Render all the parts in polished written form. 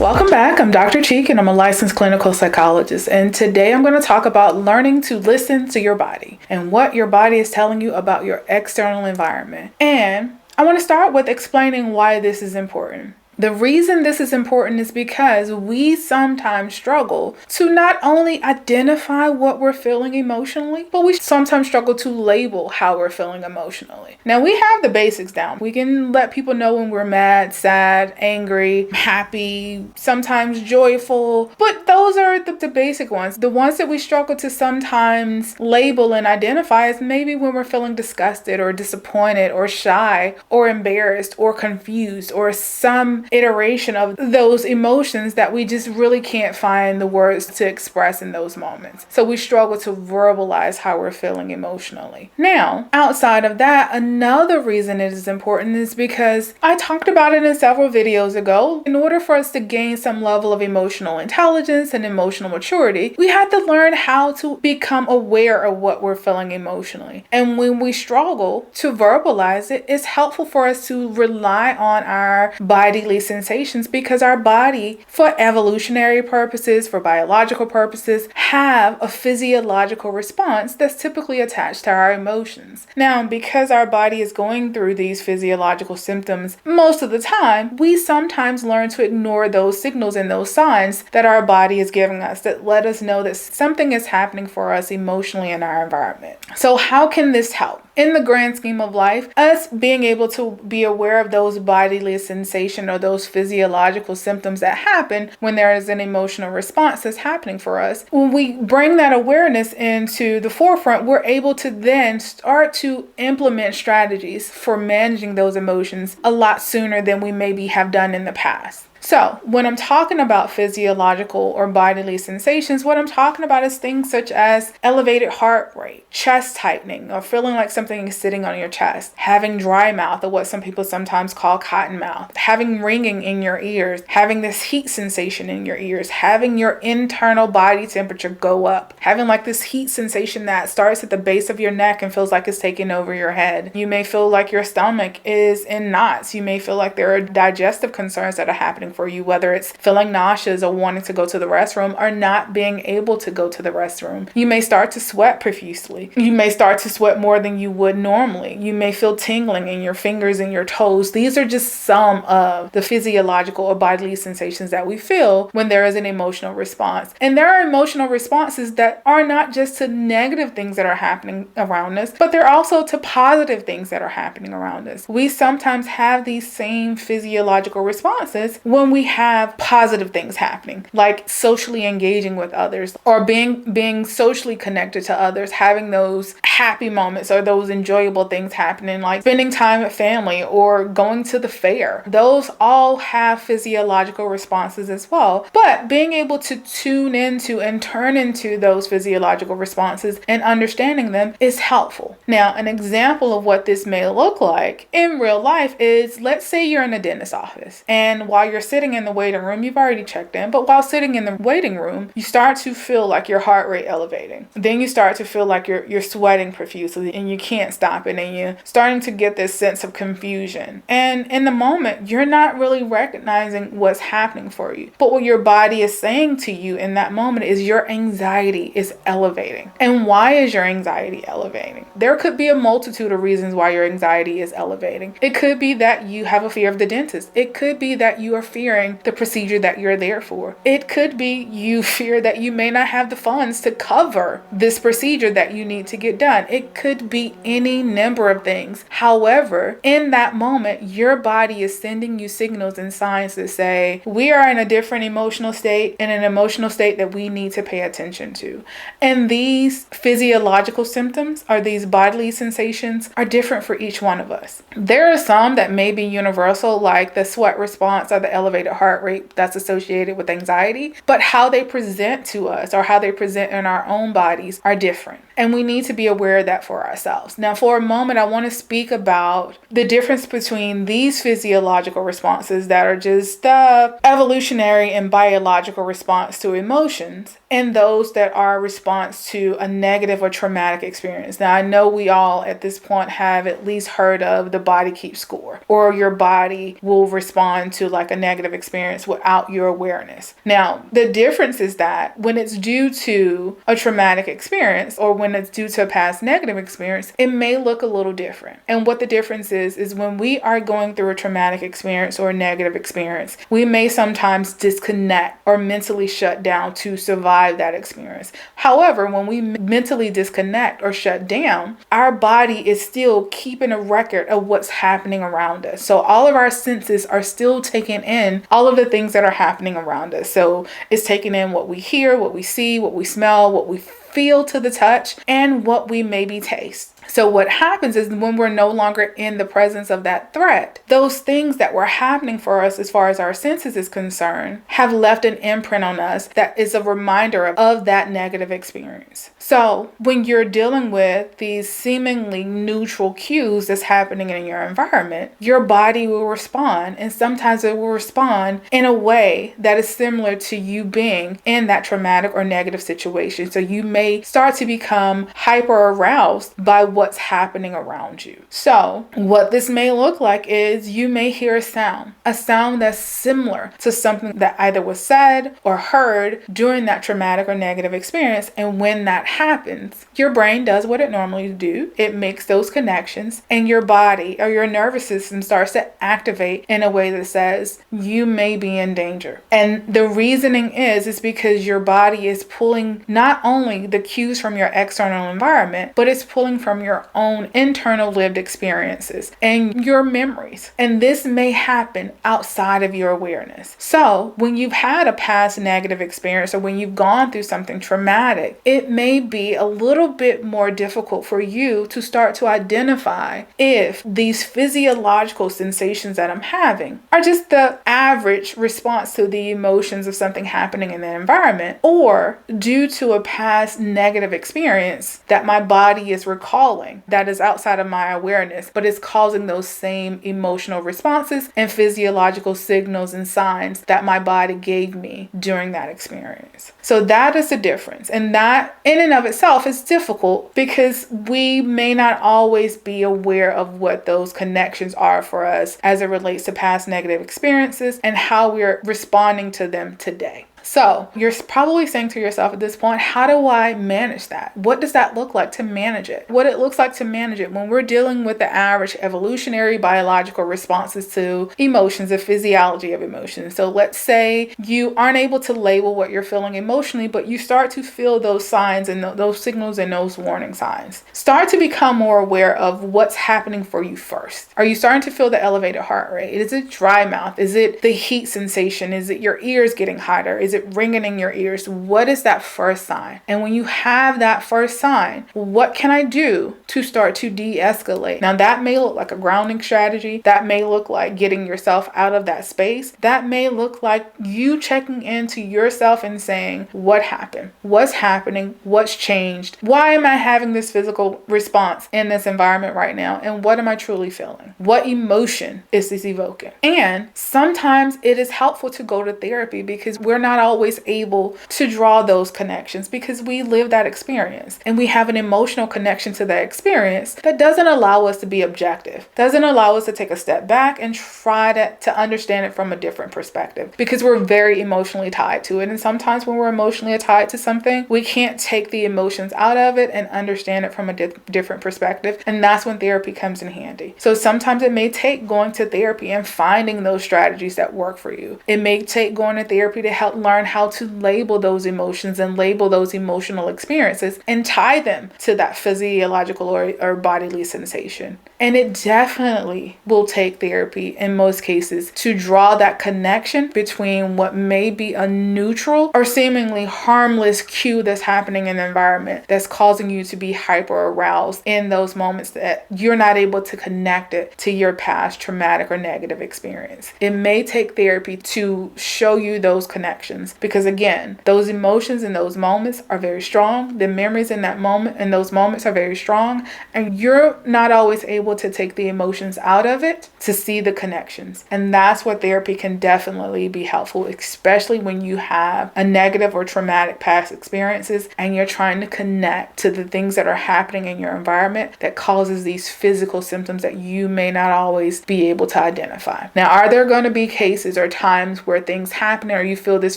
Welcome back. I'm Dr. Cheek and I'm a licensed clinical psychologist. And today I'm going to talk about learning to listen to your body and what your body is telling you about your external environment. And I want to start with explaining why this is important. The reason this is important is because we sometimes struggle to not only identify what we're feeling emotionally, but we sometimes struggle to label how we're feeling emotionally. Now, we have the basics down. We can let people know when we're mad, sad, angry, happy, sometimes joyful, but those are the basic ones. The ones that we struggle to sometimes label and identify is maybe when we're feeling disgusted or disappointed or shy or embarrassed or confused or some iteration of those emotions that we just really can't find the words to express in those moments. So we struggle to verbalize how we're feeling emotionally. Now, outside of that, another reason it is important is because I talked about it in several videos ago. In order for us to gain some level of emotional intelligence and emotional maturity, we had to learn how to become aware of what we're feeling emotionally. And when we struggle to verbalize it, it's helpful for us to rely on our bodily sensations, because our body, for evolutionary purposes, for biological purposes, have a physiological response that's typically attached to our emotions. Now, because our body is going through these physiological symptoms most of the time, we sometimes learn to ignore those signals and those signs that our body is giving us that let us know that something is happening for us emotionally in our environment. So how can this help? In the grand scheme of life, us being able to be aware of those bodily sensations or those physiological symptoms that happen when there is an emotional response that's happening for us, when we bring that awareness into the forefront, we're able to then start to implement strategies for managing those emotions a lot sooner than we maybe have done in the past. So when I'm talking about physiological or bodily sensations, what I'm talking about is things such as elevated heart rate, chest tightening, or feeling like something is sitting on your chest, having dry mouth, or what some people sometimes call cotton mouth, having ringing in your ears, having this heat sensation in your ears, having your internal body temperature go up, having like this heat sensation that starts at the base of your neck and feels like it's taking over your head. You may feel like your stomach is in knots. You may feel like there are digestive concerns that are happening for you, whether it's feeling nauseous or wanting to go to the restroom or not being able to go to the restroom. You may start to sweat profusely. You may start to sweat more than you would normally. You may feel tingling in your fingers and your toes. These are just some of the physiological or bodily sensations that we feel when there is an emotional response. And there are emotional responses that are not just to negative things that are happening around us, but they're also to positive things that are happening around us. We sometimes have these same physiological responses when we have positive things happening, like socially engaging with others or being socially connected to others, having those happy moments or those enjoyable things happening, like spending time with family or going to the fair. Those all have physiological responses as well. But being able to tune into and turn into those physiological responses and understanding them is helpful. Now, an example of what this may look like in real life is, let's say you're in a dentist's office, and while you're sitting in the waiting room, you've already checked in, but while sitting in the waiting room, you start to feel like your heart rate elevating. Then you start to feel like you're sweating profusely and you can't stop it, and you're starting to get this sense of confusion. And in the moment, you're not really recognizing what's happening for you. But what your body is saying to you in that moment is your anxiety is elevating. And why is your anxiety elevating? There could be a multitude of reasons why your anxiety is elevating. It could be that you have a fear of the dentist. It could be that you are fearing the procedure that you're there for. It could be you fear that you may not have the funds to cover this procedure that you need to get done. It could be any number of things. However, in that moment, your body is sending you signals and signs that say, we are in a different emotional state, in an emotional state that we need to pay attention to. And these physiological symptoms, or these bodily sensations, are different for each one of us. There are some that may be universal, like the sweat response or the elevated heart rate that's associated with anxiety, but how they present to us or how they present in our own bodies are different. And we need to be aware of that for ourselves. Now, for a moment, I want to speak about the difference between these physiological responses that are just the evolutionary and biological response to emotions, and those that are a response to a negative or traumatic experience. Now, I know we all at this point have at least heard of the body keeps score, or your body will respond to like a negative negative experience without your awareness. Now, the difference is that when it's due to a traumatic experience or when it's due to a past negative experience, it may look a little different. And what the difference is when we are going through a traumatic experience or a negative experience, we may sometimes disconnect or mentally shut down to survive that experience. However, when we mentally disconnect or shut down, our body is still keeping a record of what's happening around us. So all of our senses are still taking in all of the things that are happening around us. So it's taking in what we hear, what we see, what we smell, what we feel to the touch, and what we maybe taste. So what happens is when we're no longer in the presence of that threat, those things that were happening for us as far as our senses is concerned have left an imprint on us that is a reminder of that negative experience. So when you're dealing with these seemingly neutral cues that's happening in your environment, your body will respond, and sometimes it will respond in a way that is similar to you being in that traumatic or negative situation. So you may start to become hyper aroused by what's happening around you. So what this may look like is you may hear a sound that's similar to something that either was said or heard during that traumatic or negative experience. And when that happens, your brain does what it normally do. It makes those connections, and your body or your nervous system starts to activate in a way that says you may be in danger. And the reasoning is because your body is pulling not only the cues from your external environment, but it's pulling from your own internal lived experiences and your memories. And this may happen outside of your awareness. So when you've had a past negative experience or when you've gone through something traumatic, it may be a little bit more difficult for you to start to identify if these physiological sensations that I'm having are just the average response to the emotions of something happening in the environment, or due to a past negative experience that my body is recalling that is outside of my awareness, but it's causing those same emotional responses and physiological signals and signs that my body gave me during that experience. So that is the difference. And that in and of itself is difficult because we may not always be aware of what those connections are for us as it relates to past negative experiences and how we're responding to them today. So you're probably saying to yourself at this point, how do I manage that? What does that look like to manage it? What it looks like to manage it when we're dealing with the average evolutionary biological responses to emotions, the physiology of emotions. So let's say you aren't able to label what you're feeling emotionally, but you start to feel those signs and those signals and those warning signs. Start to become more aware of what's happening for you first. Are you starting to feel the elevated heart rate? Is it dry mouth? Is it the heat sensation? Is it your ears getting hotter? Is it ringing in your ears? What is that first sign? And when you have that first sign, what can I do to start to de-escalate? Now that may look like a grounding strategy. That may look like getting yourself out of that space. That may look like you checking into yourself and saying, what happened? What's happening? What's changed? Why am I having this physical response in this environment right now? And what am I truly feeling? What emotion is this evoking? And sometimes it is helpful to go to therapy because we're not always able to draw those connections because we live that experience and we have an emotional connection to that experience that doesn't allow us to be objective, doesn't allow us to take a step back and try to understand it from a different perspective because we're very emotionally tied to it. And sometimes when we're emotionally tied to something, we can't take the emotions out of it and understand it from a different perspective. And that's when therapy comes in handy. So sometimes it may take going to therapy and finding those strategies that work for you. It may take going to therapy to help learn how to label those emotions and label those emotional experiences and tie them to that physiological or bodily sensation. And it definitely will take therapy in most cases to draw that connection between what may be a neutral or seemingly harmless cue that's happening in the environment that's causing you to be hyper aroused in those moments that you're not able to connect it to your past traumatic or negative experience. It may take therapy to show you those connections emotions, because again, those emotions in those moments are very strong. The memories in that moment and those moments are very strong, and you're not always able to take the emotions out of it to see the connections. And that's what therapy can definitely be helpful, especially when you have a negative or traumatic past experiences and you're trying to connect to the things that are happening in your environment that causes these physical symptoms that you may not always be able to identify. Now, are there going to be cases or times where things happen or you feel this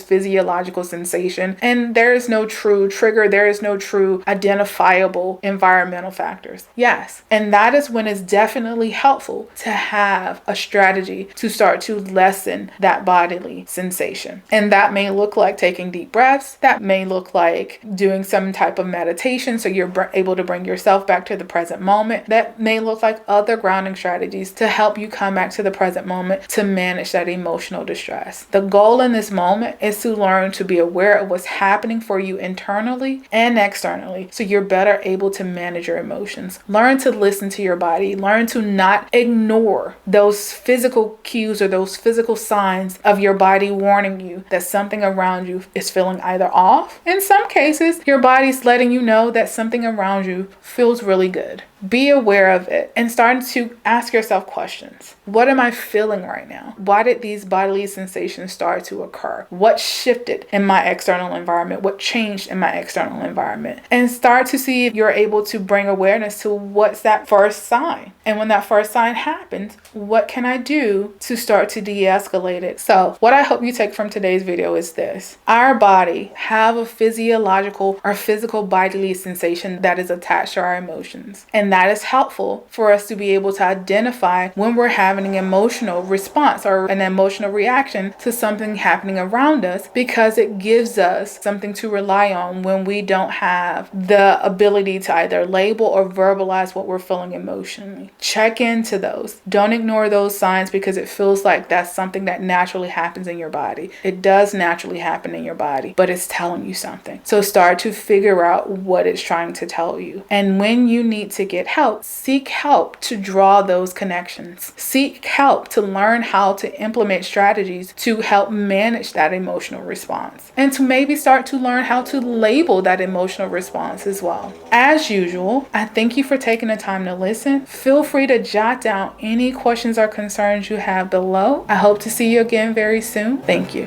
physiological sensation and there is no true trigger, there is no true identifiable environmental factors? Yes. And that is when it's definitely helpful to have a strategy to start to lessen that bodily sensation. And that may look like taking deep breaths. That may look like doing some type of meditation so you're able to bring yourself back to the present moment. That may look like other grounding strategies to help you come back to the present moment to manage that emotional distress. The goal in this moment is to learn to be aware of what's happening for you internally and externally so you're better able to manage your emotions. Learn to listen to your body. Learn to not ignore those physical cues or those physical signs of your body warning you that something around you is feeling either off. In some cases, your body's letting you know that something around you feels really good. Be aware of it and start to ask yourself questions. What am I feeling right now? Why did these bodily sensations start to occur? What shifted in my external environment? What changed in my external environment? And start to see if you're able to bring awareness to what's that first sign. And when that first sign happens, what can I do to start to de-escalate it? So what I hope you take from today's video is this. Our body have a physiological or physical bodily sensation that is attached to our emotions. And that is helpful for us to be able to identify when we're having an emotional response or an emotional reaction to something happening around us, because it gives us something to rely on when we don't have the ability to either label or verbalize what we're feeling emotionally. Check into those. Don't ignore those signs because it feels like that's something that naturally happens in your body. It does naturally happen in your body, but it's telling you something. So start to figure out what it's trying to tell you. And when you need to get help, seek help to draw those connections. Seek help to learn how to implement strategies to help manage that emotional response, and to maybe start to learn how to label that emotional response as well. As usual, I thank you for taking the time to listen. Feel free to jot down any questions or concerns you have below. I hope to see you again very soon. Thank you.